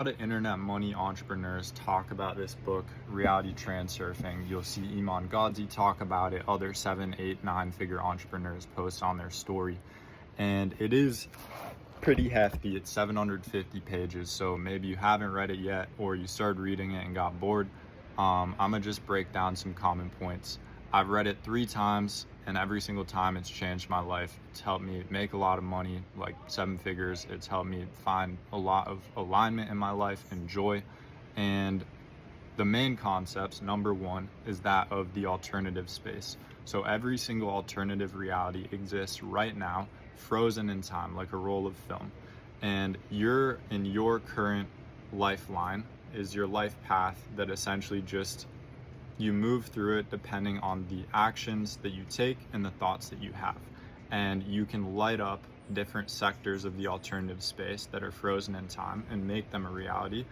A lot of internet money entrepreneurs talk about this book, Reality Transurfing. You'll see Iman Gadzhi talk about it. Other 7, 8, 9-figure entrepreneurs post on their story. And it is pretty hefty. It's 750 pages. So maybe you haven't read it yet or you started reading it and got bored. I'm going to just break down some common points. I've read it 3 times, and every single time it's changed my life. It's helped me make a lot of money, like 7 figures. It's helped me find a lot of alignment in my life and joy. And the main concepts, number one, is that of the alternative space. So every single alternative reality exists right now, frozen in time, like a roll of film. And you're in your current lifeline is your life path that essentially just you move through it depending on the actions that you take and the thoughts that you have. And you can light up different sectors of the alternative space that are frozen in time and make them a reality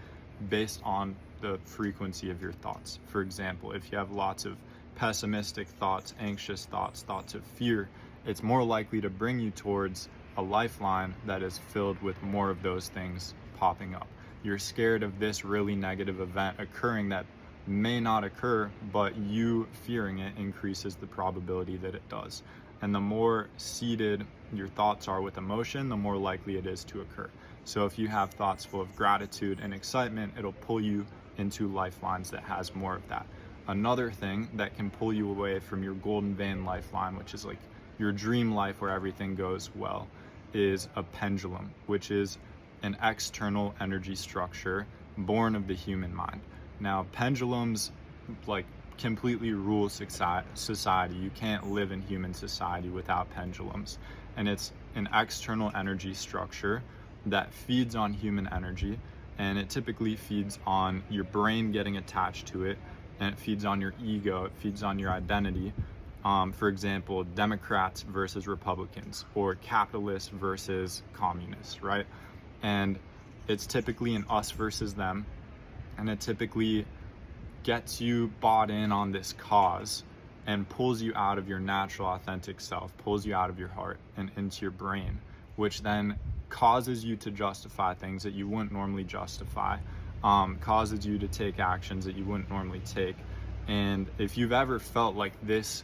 based on the frequency of your thoughts. For example, if you have lots of pessimistic thoughts, anxious thoughts, thoughts of fear, it's more likely to bring you towards a lifeline that is filled with more of those things popping up. You're scared of this really negative event occurring that may not occur, but you fearing it increases the probability that it does. And the more seated your thoughts are with emotion, the more likely it is to occur. So if you have thoughts full of gratitude and excitement, it'll pull you into lifelines that has more of that. Another thing that can pull you away from your golden vein lifeline, which is like your dream life where everything goes well, is a pendulum, which is an external energy structure born of the human mind. Now, pendulums like completely rule society. You can't live in human society without pendulums. And it's an external energy structure that feeds on human energy, and it typically feeds on your brain getting attached to it, and it feeds on your ego, it feeds on your identity. For example, Democrats versus Republicans, or capitalists versus communists, right? And it's typically an us versus them, and it typically gets you bought in on this cause and pulls you out of your natural authentic self, pulls you out of your heart and into your brain, which then causes you to justify things that you wouldn't normally justify, causes you to take actions that you wouldn't normally take. And if you've ever felt like this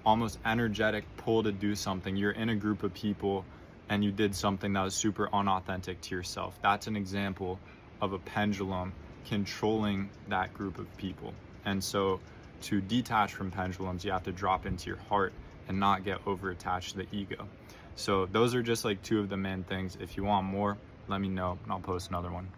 almost energetic pull to do something, you're in a group of people and you did something that was super unauthentic to yourself, that's an example of a pendulum controlling that group of people. And so to detach from pendulums, you have to drop into your heart and not get over attached to the ego. So those are just like 2 of the main things. If you want more, let me know and I'll post another one.